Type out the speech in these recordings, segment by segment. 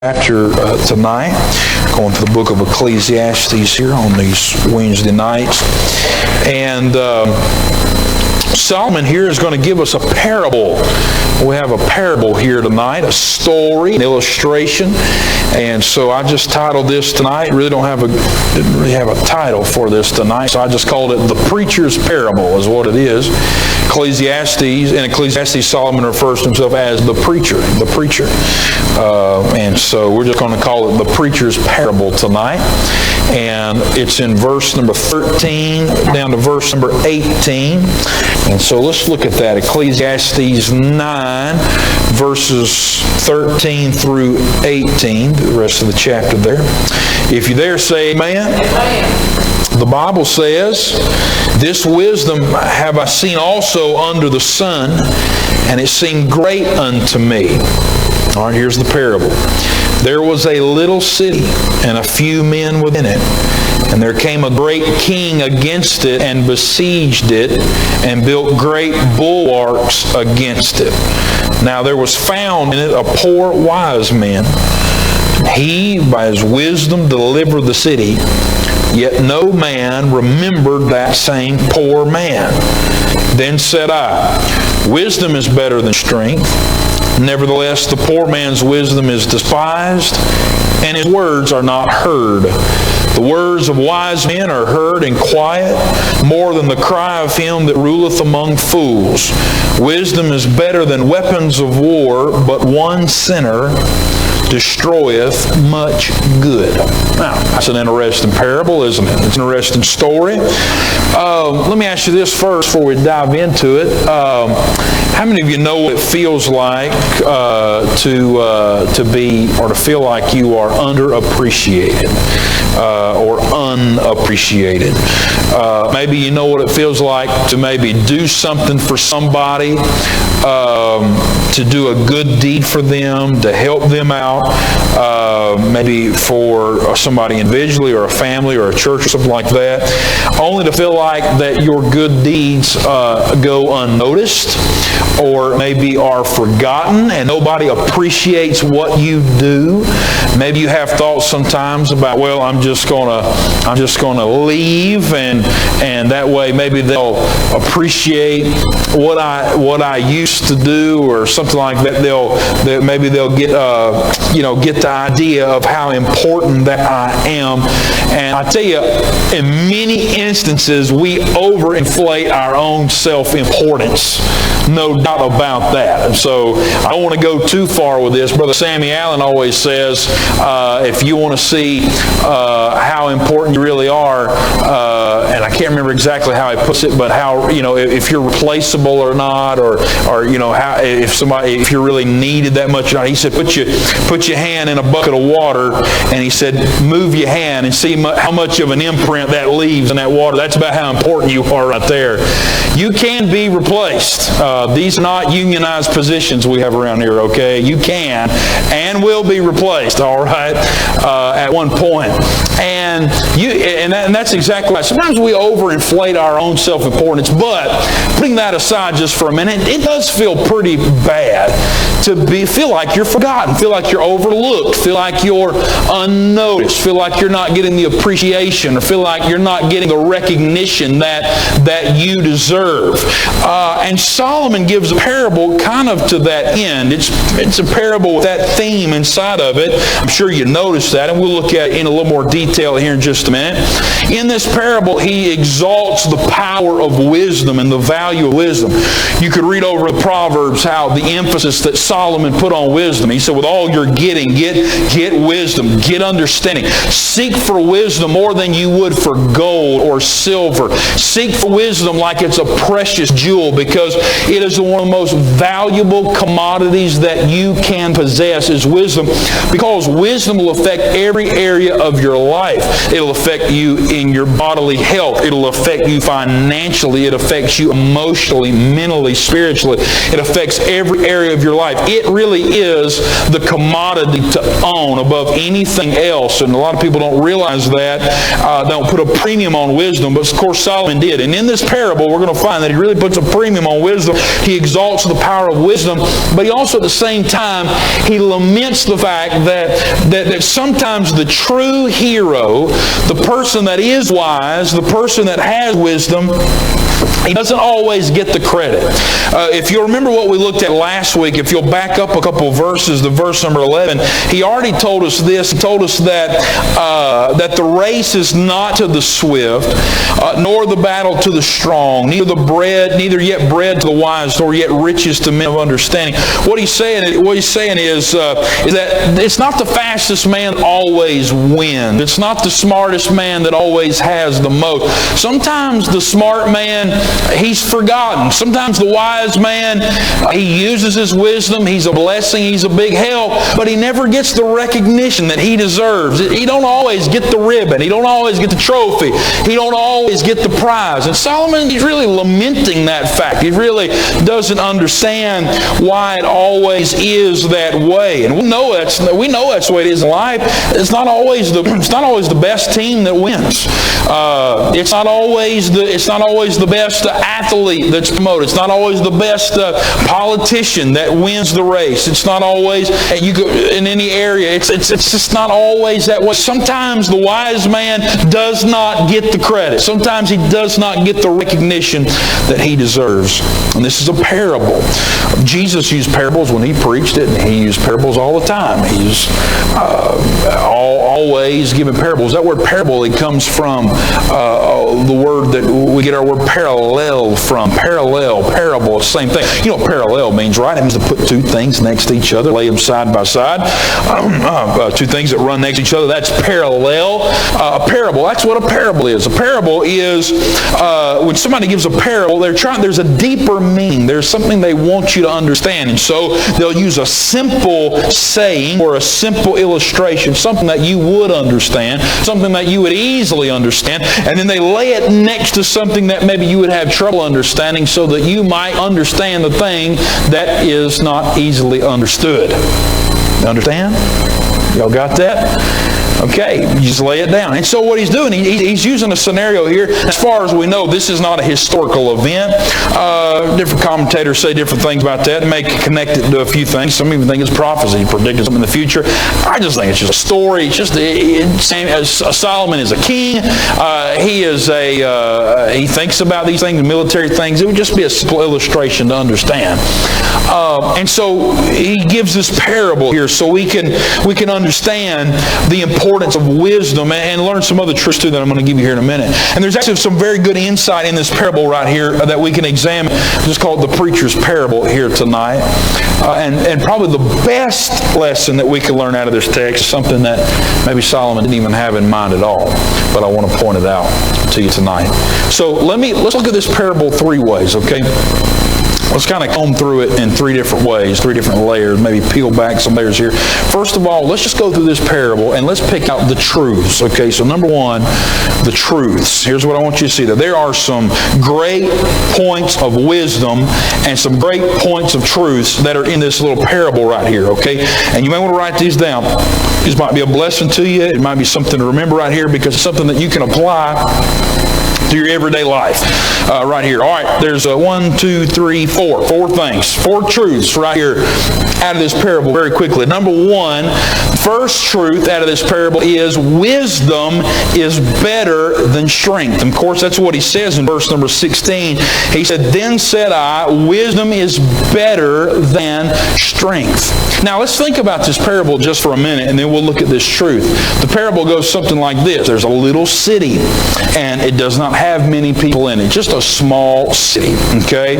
Chapter tonight, going to the book of Ecclesiastes here on these Wednesday nights. And Solomon here is going to give us a parable. We have a parable here tonight, a story, an illustration. And so I just titled this tonight. Didn't really have a title for this tonight, so I just called it The Preacher's Parable is what it is. In Ecclesiastes, Solomon refers to himself as the preacher. And so we're just going to call it The Preacher's Parable tonight. And it's in verse number 13 down to verse number 18. And so let's look at that. Ecclesiastes 9, verses 13 through 18, the rest of the chapter there. If you're there, say amen. Amen. The Bible says, "This wisdom have I seen also under the sun, and it seemed great unto me." All right, here's the parable. "There was a little city, and a few men within it. And there came a great king against it, and besieged it, and built great bulwarks against it. Now there was found in it a poor wise man. He, by his wisdom, delivered the city. Yet no man remembered that same poor man. Then said I, Wisdom is better than strength. Nevertheless, the poor man's wisdom is despised, and his words are not heard. The words of wise men are heard in quiet, more than the cry of him that ruleth among fools. Wisdom is better than weapons of war, but one sinner destroyeth much good." Now, that's an interesting parable, isn't it? It's an interesting story. Let me ask you this first before we dive into it. How many of you know what it feels like to be or to feel like you are underappreciated or unappreciated? Maybe you know what it feels like to maybe do something for somebody, to do a good deed for them, to help them out, maybe for somebody individually or a family or a church or something like that, only to feel like that your good deeds go unnoticed or maybe are forgotten and nobody appreciates what you do. Maybe you have thoughts sometimes about, well, I'm just gonna leave, and that way maybe they'll appreciate what I used to do or something like that. Maybe they'll get the idea of how important that I am. And I tell you, in many instances, we overinflate our own self-importance. No doubt about that. And so I don't want to go too far with this. Brother Sammy Allen always says, if you want to see how important you really are, and I can't remember exactly how he puts it, but how, if you're replaceable or not, or how if you're really needed that much or not. He said, put your hand in a bucket of water, and he said, move your hand and see how much of an imprint that leaves in that water. That's about how important you are right there. You can be replaced. These are not unionized positions we have around here, okay? You can and will be replaced, all right, at one point. And that's exactly right. Sometimes we overinflate our own self-importance, but putting that aside just for a minute, it does feel pretty bad to feel like you're forgotten, feel like you're overlooked, feel like you're unnoticed, feel like you're not getting the appreciation, or feel like you're not getting the recognition that you deserve. And Solomon gives a parable kind of to that end. It's a parable with that theme inside of it. I'm sure you noticed that, and we'll look at it in a little more detail here in just a minute. In this parable, he exalts the power of wisdom and the value of wisdom. You could read over the Proverbs how the emphasis that Solomon put on wisdom. He said, with all you're getting, get wisdom, get understanding. Seek for wisdom more than you would for gold or silver. Seek for wisdom like it's a precious jewel, because it is one of the most valuable commodities that you can possess is wisdom, because wisdom will affect every area of your life. It'll affect you in your bodily health. It'll affect you financially. It affects you emotionally, mentally, spiritually. It affects every area of your life. It really is the commodity to own above anything else. And a lot of people don't realize that, don't put a premium on wisdom, but of course Solomon did. And in this parable, we're going to find that he really puts a premium on wisdom. He exalts the power of wisdom, but he also at the same time, he laments the fact that sometimes the true hero, the person that is wise, the person that has wisdom, he doesn't always get the credit. If you'll remember what we looked at last week, if you'll back up a couple of verses, the verse number 11, he already told us this. He told us that the race is not to the swift, nor the battle to the strong, neither yet bread to the wise, nor yet riches to men of understanding. What he's saying is that it's not the fastest man that always wins. It's not the smartest man that always has the most. Sometimes the smart man, he's forgotten. Sometimes the wise man, he uses his wisdom. He's a blessing. He's a big help. But he never gets the recognition that he deserves. He don't always get the ribbon. He don't always get the trophy. He don't always get the prize. And Solomon, he's really lamenting that fact. He really doesn't understand why it always is that way. And we know that's the way it is in life. It's not always the best team that wins. It's not always the best athlete that's promoted. It's not always the best politician that wins the race. It's not always in any area. It's just not always that way. Sometimes the wise man does not get the credit. Sometimes he does not get the recognition that he deserves. And this is a parable. Jesus used parables when he preached it, and he used parables all the time. He used always giving parables. That word parable, it comes from the word that we get our word parallel from. Parable, it's the same thing. You know what parallel means, right? It means to put two things next to each other, lay them side by side. Two things that run next to each other, that's parallel. A parable, that's what a parable is. A parable is, when somebody gives a parable, there's a deeper meaning. There's something they want you to understand. And so they'll use a simple saying or a simple illustration, something that you would understand, something that you would easily understand, and then they lay it next to something that maybe you would have trouble understanding so that you might understand the thing that is not easily understood. You understand? Y'all got that? Okay, you just lay it down. And so what he's doing, he's using a scenario here. As far as we know, this is not a historical event. Different commentators say different things about that and make it connected to a few things. Some even think it's prophecy, he predicted something in the future. I just think it's just a story. It's just same as Solomon is a king. He thinks about these things, military things. It would just be a simple illustration to understand. And so he gives this parable here so we can understand the importance of wisdom and learn some other truths too that I'm going to give you here in a minute. And there's actually some very good insight in this parable right here that we can examine. Just called the preacher's parable here tonight. And probably the best lesson that we can learn out of this text is something that maybe Solomon didn't even have in mind at all. But I want to point it out to you tonight. So let's look at this parable three ways, okay? Let's kind of comb through it in three different ways, three different layers, maybe peel back some layers here. First of all, let's just go through this parable and let's pick out the truths. Okay, so number one, the truths. Here's what I want you to see. That there are some great points of wisdom and some great points of truths that are in this little parable right here, okay? And you may want to write these down. This might be a blessing to you. It might be something to remember right here because it's something that you can apply to your everyday life right here. All right, there's 1, 2, 3, 4. 4 things. 4 truths right here out of this parable very quickly. Number one, first truth out of this parable is wisdom is better than strength. And of course, that's what he says in verse number 16. He said, "Then said I, wisdom is better than strength." Now, let's think about this parable just for a minute, and then we'll look at this truth. The parable goes something like this. There's a little city, and it does not have many people in it. Just a small city, okay?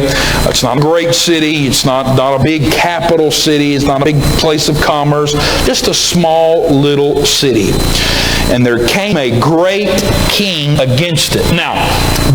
It's not a great city. It's not a big capital city. It's not a big place of commerce. Just a small little city. And there came a great king against it. Now,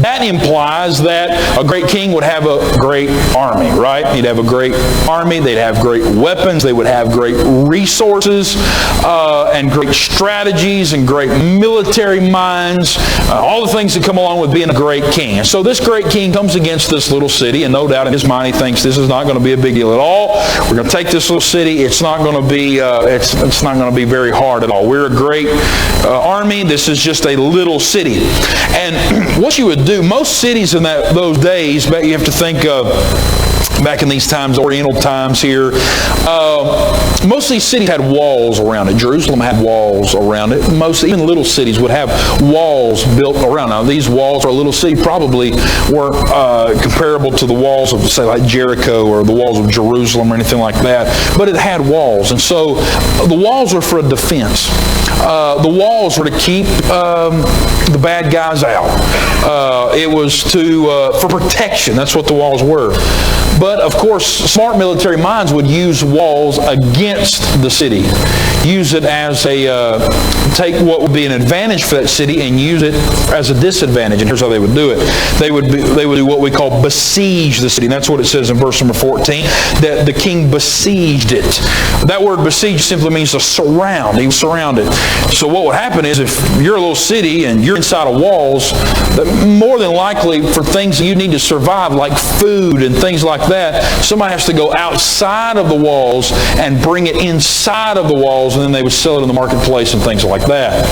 That implies that a great king would have a great army, right? He'd have a great army. They'd have great weapons. They would have great resources and great strategies and great military minds, all the things that come along with being a great king. And so this great king comes against this little city, and no doubt in his mind he thinks this is not going to be a big deal at all. We're going to take this little city. It's not going to be it's not going to be very hard at all. We're a great army. This is just a little city. And what you would do, most cities in those days, but you have to think of back in these times, Oriental times here, most of these cities had walls around it. Jerusalem had walls around it. Even little cities would have walls built around. Now, these walls for a little city probably weren't comparable to the walls of, say, like Jericho or the walls of Jerusalem or anything like that, but it had walls. And so the walls were for a defense. The walls were to keep the bad guys out. It was for protection. That's what the walls were. But, of course, smart military minds would use walls against the city. Use it as take what would be an advantage for that city and use it as a disadvantage. And here's how they would do it. They would do what we call besiege the city. And that's what it says in verse number 14, that the king besieged it. That word besiege simply means to surround. He was surrounded. So what would happen is if you're a little city and you're inside of walls, more than likely for things that you need to survive, like food and things like that, somebody has to go outside of the walls and bring it inside of the walls, and then they would sell it in the marketplace and things like that.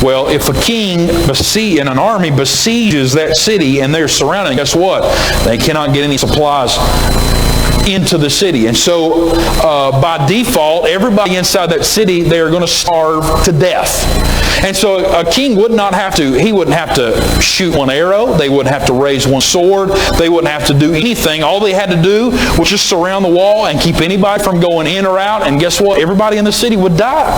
Well, if a king and an army besieges that city and they're surrounded, guess what? They cannot get any supplies into the city. And so by default, everybody inside that city, they are going to starve to death. And so a king wouldn't have to shoot one arrow. They wouldn't have to raise one sword. They wouldn't have to do anything. All they had to do was just surround the wall and keep anybody from going in or out. And guess what? Everybody in the city would die.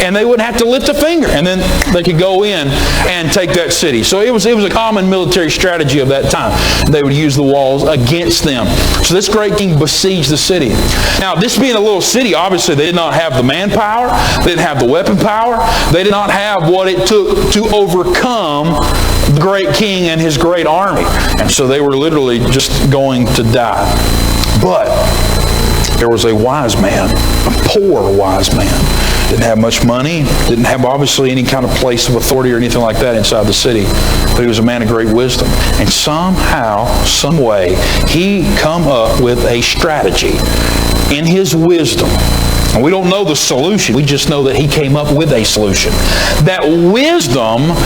And they wouldn't have to lift a finger. And then they could go in and take that city. So it was a common military strategy of that time. They would use the walls against them. So this great king besieged the city. Now, this being a little city, obviously they did not have the manpower. They didn't have the weapon power. They did not have what it took to overcome the great king and his great army. And so they were literally just going to die. But there was a wise man, a poor wise man. Didn't have much money, didn't have obviously any kind of place of authority or anything like that inside the city. But he was a man of great wisdom. And somehow, some way, he come up with a strategy in his wisdom. And we don't know the solution. We just know that he came up with a solution. That wisdom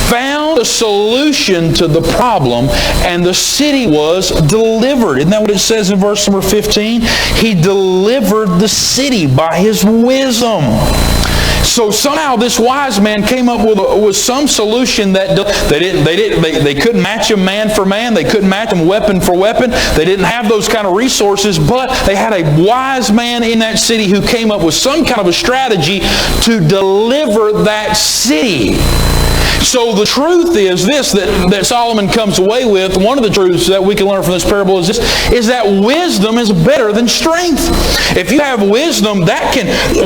found a solution to the problem, and the city was delivered. Isn't that what it says in verse number 15? He delivered the city by his wisdom. So somehow this wise man came up with some solution that they couldn't match him man for man. They couldn't match him weapon for weapon. They didn't have those kind of resources, but they had a wise man in that city who came up with some kind of a strategy to deliver that city. So the truth is this, that Solomon comes away with, one of the truths that we can learn from this parable is this, is that wisdom is better than strength. If you have wisdom,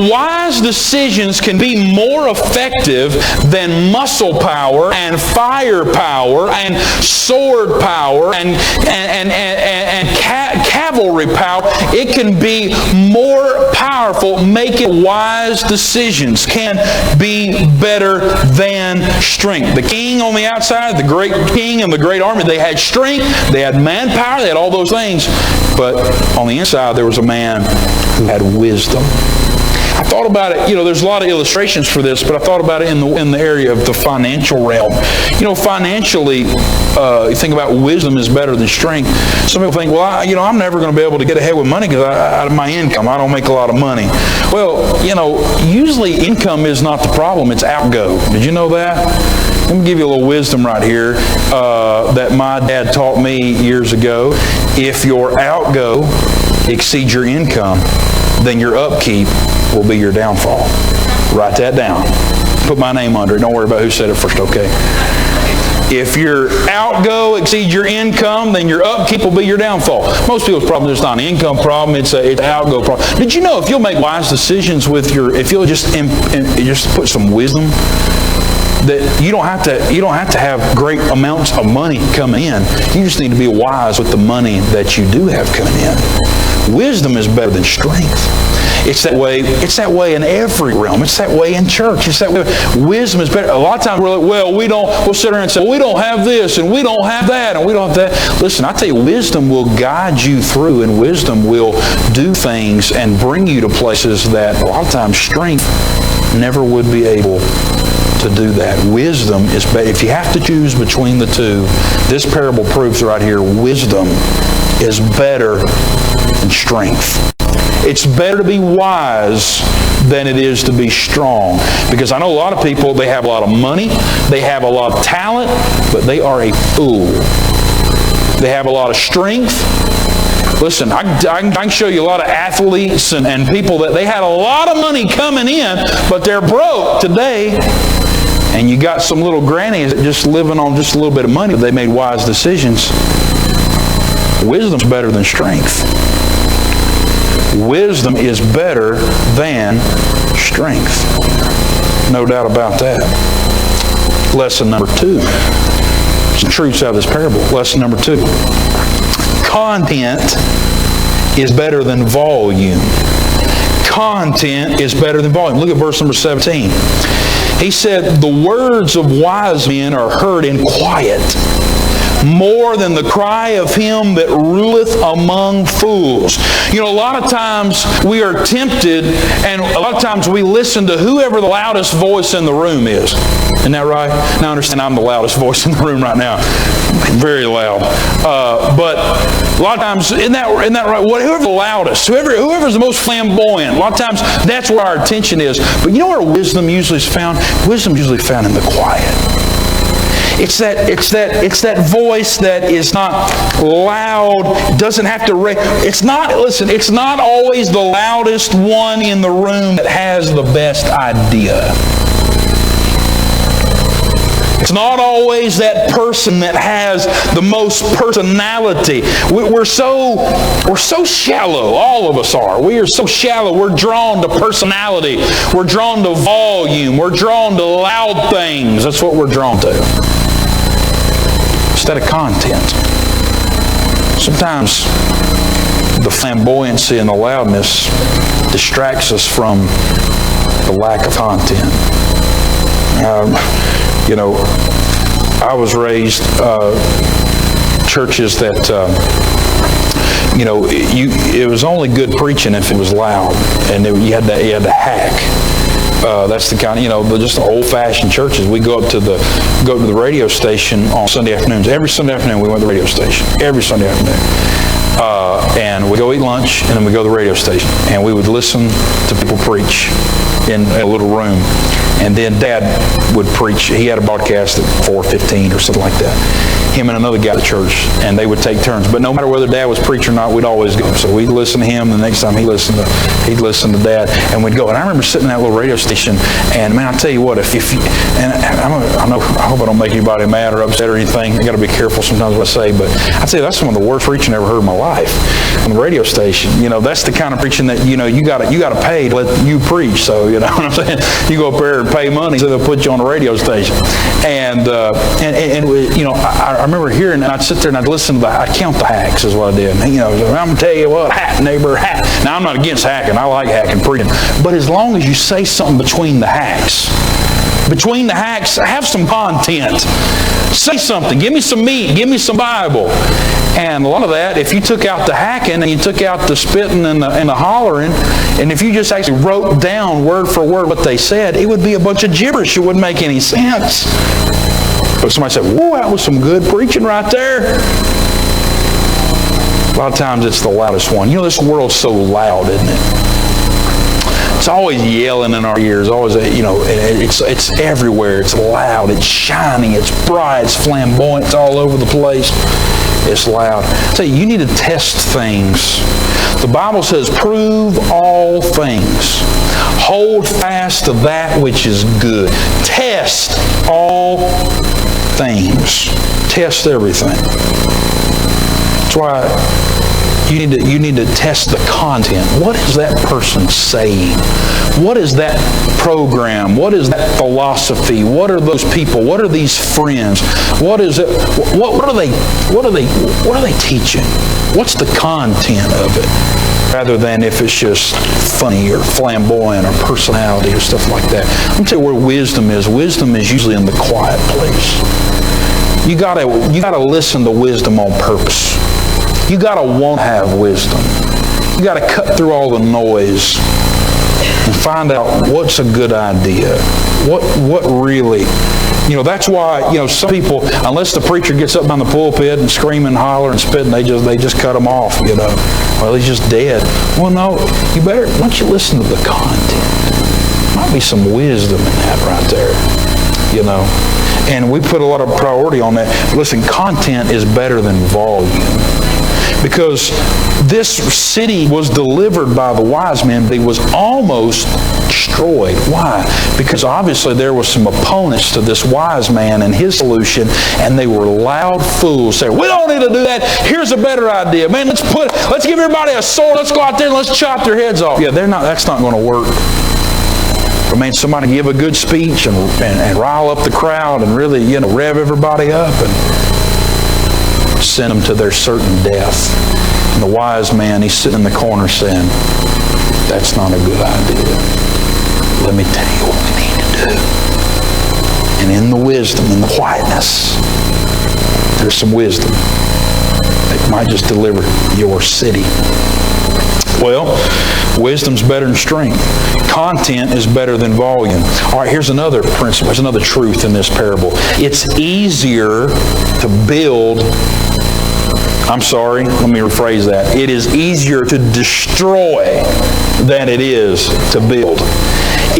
wise decisions can be more effective than muscle power and firepower and sword power and cavalry power. It can be more powerful. Making wise decisions can be better than strength. The king on the outside, the great king and the great army, they had strength, they had manpower, they had all those things. But on the inside, there was a man who had wisdom. I thought about it, there's a lot of illustrations for this, but I thought about it in the area of the financial realm. Financially, you think about wisdom is better than strength. Some people think, well, I'm never going to be able to get ahead with money because out of my income, I don't make a lot of money. Well, usually income is not the problem, it's outgo. Did you know that? Let me give you a little wisdom right here that my dad taught me years ago. If your outgo exceeds your income, then your upkeep will be your downfall. Write that down. Put my name under it. Don't worry about who said it first, okay? If your outgo exceeds your income, then your upkeep will be your downfall. Most people's problem is not an income problem, it's an outgo problem. Did you know if you'll make wise decisions if you'll just put some wisdom that you don't have to have great amounts of money coming in. You just need to be wise with the money that you do have coming in. Wisdom is better than strength. It's that way. It's that way in every realm. It's that way in church. It's that way. Wisdom is better. A lot of times we're like, well, we'll sit around and say, well, we don't have this, and we don't have that, and we don't have that. Listen, I tell you, wisdom will guide you through, and wisdom will do things and bring you to places that a lot of times strength never would be able to do that. Wisdom is better. If you have to choose between the two, this parable proves right here, wisdom is better than strength. It's better to be wise than it is to be strong. Because I know a lot of people, they have a lot of money, they have a lot of talent, but they are a fool. They have a lot of strength. Listen, I can show you a lot of athletes and people that they had a lot of money coming in, but they're broke today. And you got some little grannies that just living on just a little bit of money, but they made wise decisions. Wisdom's better than strength. Wisdom is better than strength. No doubt about that. Lesson number 2. Some truths out of this parable. Lesson number 2. Content is better than volume. Content is better than volume. Look at verse number 17. He said, the words of wise men are heard in quiet, more than the cry of him that ruleth among fools. You know, a lot of times we are tempted, and a lot of times we listen to whoever the loudest voice in the room is. Isn't that right? Now I understand I'm the loudest voice in the room right now. Very loud. But a lot of times, isn't that right? Whoever the loudest, whoever's the most flamboyant, a lot of times that's where our attention is. But you know where wisdom usually is found? Wisdom is usually found in the quiet. It's that voice that is not loud, doesn't have to it's not always the loudest one in the room that has the best idea. It's not always that person that has the most personality. We're so shallow, all of us are. We are so shallow. We're drawn to personality. We're drawn to volume. We're drawn to loud things. That's what we're drawn to, instead of content. Sometimes the flamboyancy and the loudness distracts us from the lack of content. You know, I was raised churches that, it was only good preaching if it was loud, and you had to hack. That's the kind of, just the old-fashioned churches. We go to the radio station on Sunday afternoons. Every Sunday afternoon we went to the radio station. Every Sunday afternoon. And we go eat lunch, and then we go to the radio station. And we would listen to people preach in a little room. And then Dad would preach. He had a broadcast at 4:15 or something like that. Him and another guy at the church, and they would take turns. But no matter whether Dad was preaching or not, we'd always go. So we'd listen to him. The next time he'd listen to Dad, and we'd go. And I remember sitting in that little radio station, and man, I tell you what, I hope I don't make anybody mad or upset or anything. I got to be careful sometimes what I say, but I tell you, that's some of the worst preaching I ever heard in my life on the radio station. That's the kind of preaching that you got to pay to let you preach. So you know what I'm saying? You go up there and pay money, so they'll put you on the radio station. And I remember hearing, and I'd sit there and I'd listen to I'd count the hacks is what I did. And, I'm going to tell you what, hack, neighbor, hack. Now, I'm not against hacking. I like hacking, preaching. But as long as you say something between the hacks, have some content. Say something. Give me some meat. Give me some Bible. And a lot of that, if you took out the hacking and you took out the spitting and the hollering, and if you just actually wrote down word for word what they said, it would be a bunch of gibberish. It wouldn't make any sense. But somebody said, whoa, that was some good preaching right there. A lot of times it's the loudest one. This world's so loud, isn't it? It's always yelling in our ears. Always, it's everywhere. It's loud. It's shiny. It's bright. It's flamboyant. It's all over the place. It's loud. So you need to test things. The Bible says, prove all things. Hold fast to that which is good. Test all things. Test everything. That's why, You need to test the content. What is that person saying? What is that program? What is that philosophy? What are those people? What are these friends? What is it? What are they teaching? What's the content of it? Rather than if it's just funny or flamboyant or personality or stuff like that. I'm going to tell you where wisdom is. Wisdom is usually in the quiet place. You gotta listen to wisdom on purpose. You gotta want to have wisdom. You gotta cut through all the noise and find out what's a good idea. What really. That's why, some people, unless the preacher gets up on the pulpit and screaming and hollering and spitting, they just cut them off, Well, he's just dead. Well, no, why don't you listen to the content? Might be some wisdom in that right there, And we put a lot of priority on that. Listen, content is better than volume. Because this city was delivered by the wise men, but it was almost destroyed. Why? Because obviously there were some opponents to this wise man and his solution, and they were loud fools saying, we don't need to do that. Here's a better idea. Man, let's give everybody a sword. Let's go out there and let's chop their heads off. Yeah, that's not going to work. But man, somebody give a good speech and rile up the crowd and really, rev everybody up and send them to their certain death. And the wise man, he's sitting in the corner saying, that's not a good idea. Let me tell you what we need to do. And in the wisdom, in the quietness, there's some wisdom that might just deliver your city. Well, wisdom's better than strength. Content is better than volume. All right, here's another principle. There's another truth in this parable. It's easier to build. Let me rephrase that. It is easier to destroy than it is to build.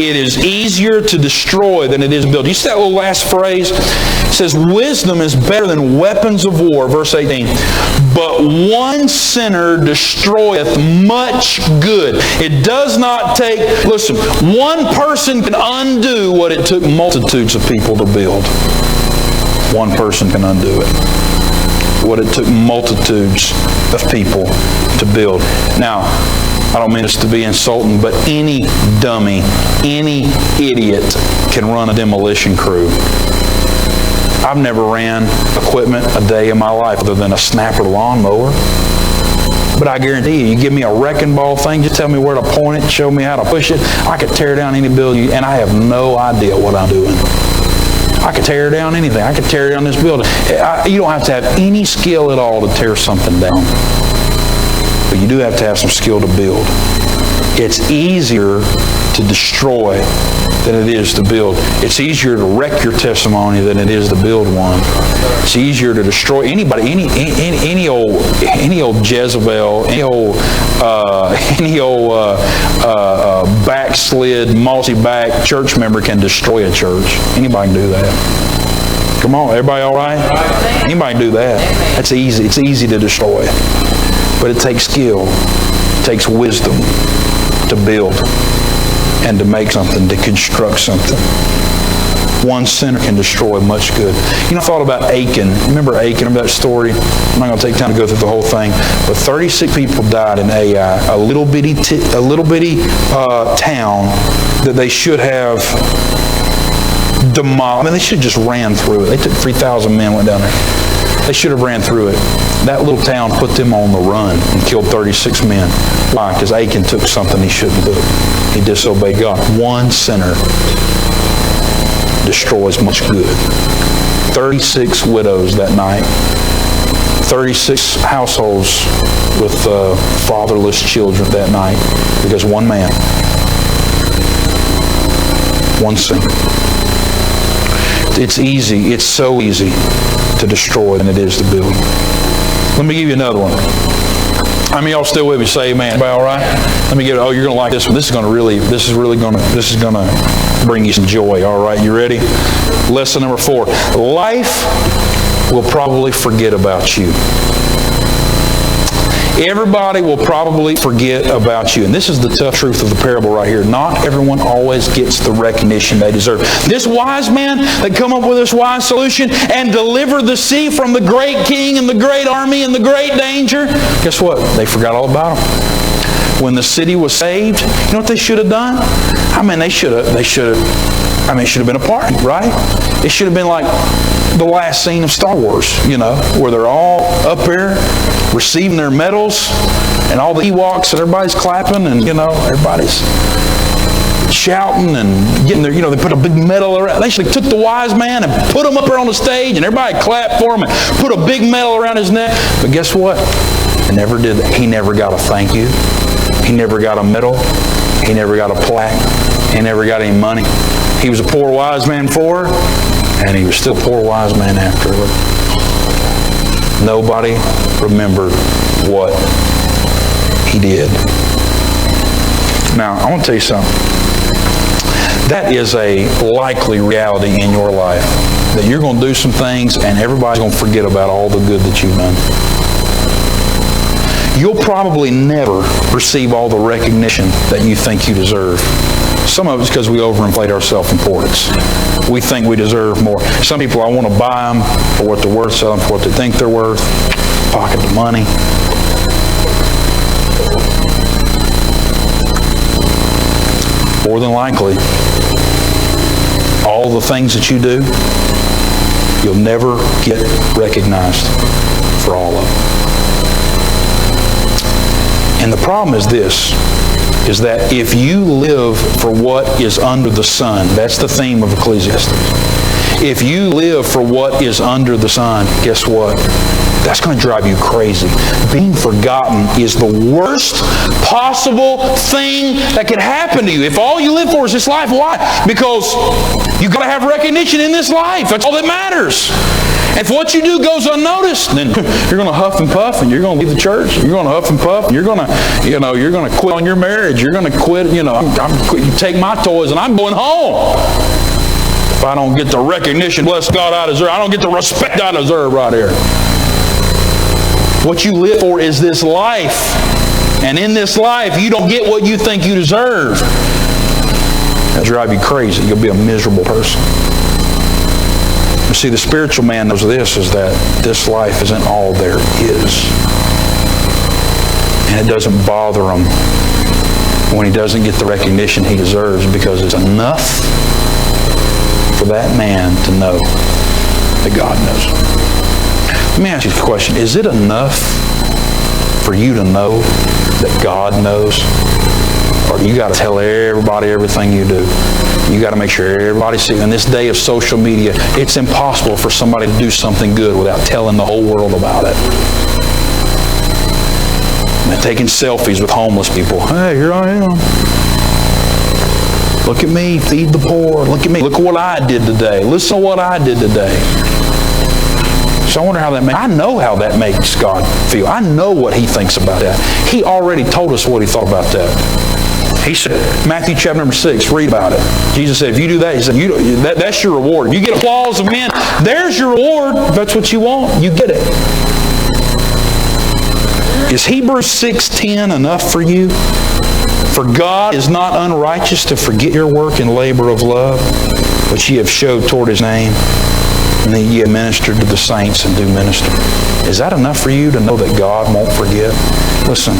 It is easier to destroy than it is to build. You see that little last phrase? It says, wisdom is better than weapons of war, verse 18. But one sinner destroyeth much good. It does not take, listen, one person can undo what it took multitudes of people to build. One person can undo it. What it took multitudes of people to build. Now, I don't mean this to be insulting, but any dummy, any idiot can run a demolition crew. I've never ran equipment a day in my life other than a snapper lawnmower. But I guarantee you give me a wrecking ball thing, just tell me where to point it, show me how to push it, I could tear down any building, and I have no idea what I'm doing. I could tear down anything. I could tear down this building. You don't have to have any skill at all to tear something down. But you do have to have some skill to build. It's easier to destroy than it is to build. It's easier to wreck your testimony than it is to build one. It's easier to destroy anybody, any old Jezebel, any old backslid, mossy-back church member can destroy a church. Anybody can do that. Come on, everybody all right? Anybody can do that. That's easy. It's easy to destroy. But it takes skill. It takes wisdom to build and to make something, to construct something. One sinner can destroy much good. I thought about Achan. Remember Achan, remember that story? I'm not going to take time to go through the whole thing. But 36 people died in Ai, a little bitty town that they should have demolished. I mean, they should have just ran through it. They took 3,000 men, went down there. They should have ran through it. That little town put them on the run and killed 36 men. Why? Because Achan took something he shouldn't do. He disobeyed God. One sinner destroys much good. 36 widows that night. 36 households with fatherless children that night because one man, one sinner. It's easy. It's so easy to destroy than it is to build. Let me give you another one. How many of y'all still with me? Say amen. Everybody all right? Let me give it. Oh, you're going to like this one. This is going to bring you some joy. All right, you ready? Lesson number 4. Life will probably forget about you. Everybody will probably forget about you. And this is the tough truth of the parable right here. Not everyone always gets the recognition they deserve. This wise man that come up with this wise solution and deliver the sea from the great king and the great army and the great danger, guess what? They forgot all about him. When the city was saved, you know what they should have done? It should have been a party, right? It should have been like the last scene of Star Wars, where they're all up there receiving their medals and all the Ewoks and everybody's clapping and, everybody's shouting and getting their, they put a big medal around. They actually took the wise man and put him up there on the stage and everybody clapped for him and put a big medal around his neck. But guess what? He never did that. He never got a thank you. He never got a medal. He never got a plaque. He never got any money. He was a poor wise man before, and he was still a poor wise man afterward. Nobody remembered what he did. Now, I want to tell you something. That is a likely reality in your life, that you're going to do some things and everybody's going to forget about all the good that you've done. You'll probably never receive all the recognition that you think you deserve. Some of it's because we overinflate our self-importance. We think we deserve more. Some people, I want to buy them for what they're worth, sell them for what they think they're worth, pocket the money. More than likely, all the things that you do, you'll never get recognized for all of them. And the problem is this, is that if you live for what is under the sun, that's the theme of Ecclesiastes. If you live for what is under the sun, guess what? That's going to drive you crazy. Being forgotten is the worst possible thing that could happen to you. If all you live for is this life, why? Because you've got to have recognition in this life. That's all that matters. If what you do goes unnoticed, then you're going to huff and puff and you're going to leave the church. You're going to huff and puff. You're going to quit on your marriage. You're going to quit, you take my toys and I'm going home. If I don't get the recognition, bless God, I deserve, I don't get the respect I deserve right here. What you live for is this life. And in this life, you don't get what you think you deserve. That'll drive you crazy. You'll be a miserable person. You see, the spiritual man knows this, is that this life isn't all there is. And it doesn't bother him when he doesn't get the recognition he deserves, because it's enough for that man to know that God knows. Let me ask you a question. Is it enough for you to know that God knows? Or you got to tell everybody everything you do? You got to make sure everybody sees. In this day of social media, it's impossible for somebody to do something good without telling the whole world about it. And taking selfies with homeless people. Hey, here I am. Look at me, feed the poor. Look at me. Look at what I did today. Listen to what I did today. So I wonder how that makes. I know how that makes God feel. I know what He thinks about that. He already told us what He thought about that. He said, Matthew chapter number 6, read about it. Jesus said, if you do that, He said, that's your reward. If you get applause of men, there's your reward. If that's what you want, you get it. Is Hebrews 6:10 enough for you? For God is not unrighteous to forget your work and labor of love, which ye have showed toward His name, and that ye have ministered to the saints and do minister. Is that enough for you to know that God won't forget? Listen,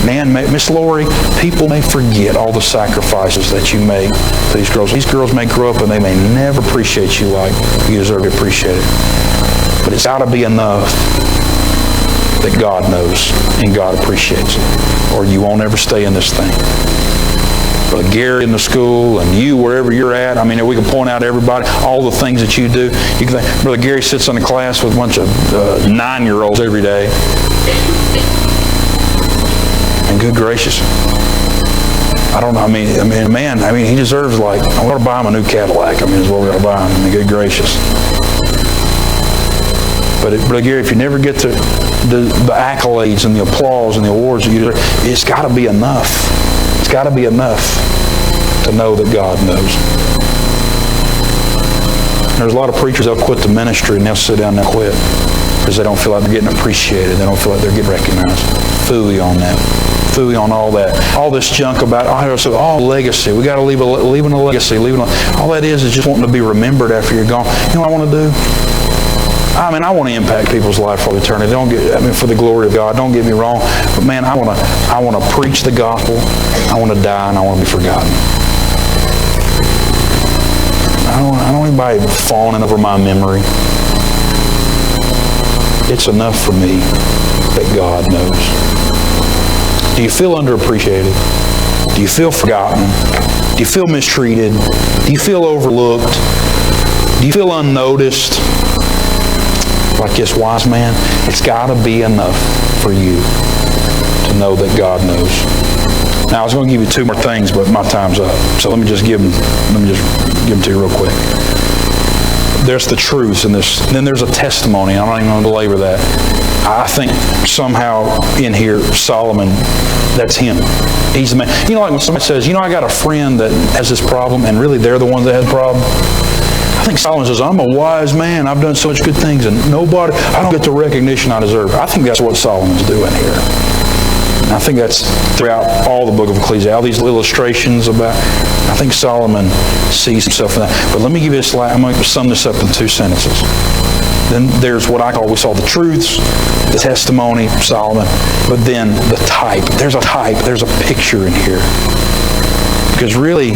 man, Miss Lori, people may forget all the sacrifices that you make to these girls. These girls may grow up and they may never appreciate you like you deserve to appreciate it. But it's got to be enough that God knows and God appreciates it, or you won't ever stay in this thing. Brother Gary in the school and you wherever you're at, we can point out everybody, all the things that you do. You can think, Brother Gary sits in a class with a bunch of 9-year-olds every day. And good gracious, I don't know, he deserves I want to buy him a new Cadillac, is what we're going to buy him, good gracious. But Brother Gary, if you never get to the accolades and the applause and the awards that you deserve, it's got to be enough. It's got to be enough to know that God knows. There's a lot of preachers, they'll quit the ministry and they'll sit down and quit. because they don't feel like they're getting appreciated. They don't feel like they're getting recognized. Phooey on that. Phooey on all that. All this junk about, legacy. We got to leaving a legacy. All that is just wanting to be remembered after you're gone. You know what I want to do? I want to impact people's life for eternity. For the glory of God. Don't get me wrong. But man, I want to preach the gospel. I want to die and I want to be forgotten. I don't want anybody fawning over my memory. It's enough for me that God knows. Do you feel underappreciated? Do you feel forgotten? Do you feel mistreated? Do you feel overlooked? Do you feel unnoticed? Like this wise man, it's got to be enough for you to know that God knows. Now, I was going to give you two more things, but my time's up. So let me just give them to you real quick. There's the truths in this. Then there's a testimony. I'm not even going to belabor that. I think somehow in here, Solomon, that's him. He's the man. You know, like when somebody says, I got a friend that has this problem, and really they're the ones that has the problem. I think Solomon says, I'm a wise man. I've done so much good things, and I don't get the recognition I deserve. I think that's what Solomon's doing here. And I think that's throughout all the book of Ecclesiastes, all these illustrations about, I think Solomon sees himself in that. But let me give you this, I'm going to sum this up in 2 sentences. Then there's what we saw the truths, the testimony, Solomon, but then the type. There's a type, there's a picture in here. Because really,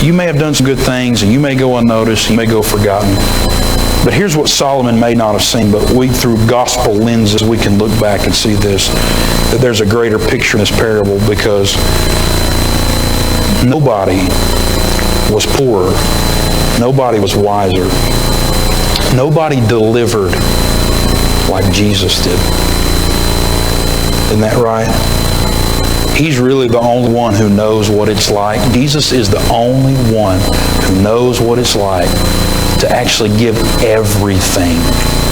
you may have done some good things, and you may go unnoticed, you may go forgotten. But here's what Solomon may not have seen, but through gospel lenses, we can look back and see this, that there's a greater picture in this parable, because nobody was poorer. Nobody was wiser. Nobody delivered like Jesus did. Isn't that right? He's really the only one who knows what it's like. Jesus is the only one who knows what it's like to actually give everything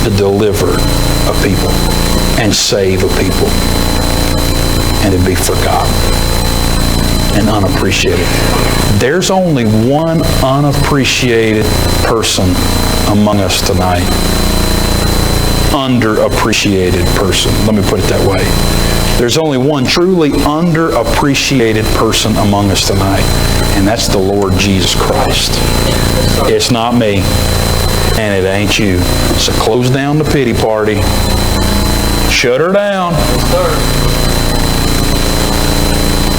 to deliver a people and save a people and to be forgotten and unappreciated. There's only one unappreciated person among us tonight. Underappreciated person. Let me put it that way. There's only one truly underappreciated person among us tonight, and that's the Lord Jesus Christ. It's not me, and it ain't you. So close down the pity party. Shut her down.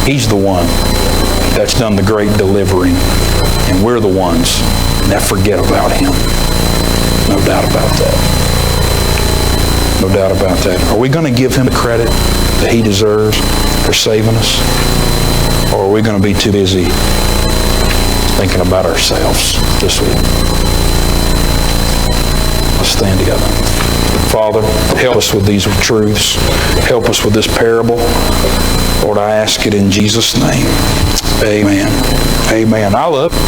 He's the one that's done the great delivering, and we're the ones that forget about Him. No doubt about that. No doubt about that. Are we going to give Him the credit that He deserves for saving us? Or are we going to be too busy thinking about ourselves this week? Let's stand together. Father, help us with these truths. Help us with this parable. Lord, I ask it in Jesus' name. Amen. Amen. I love you.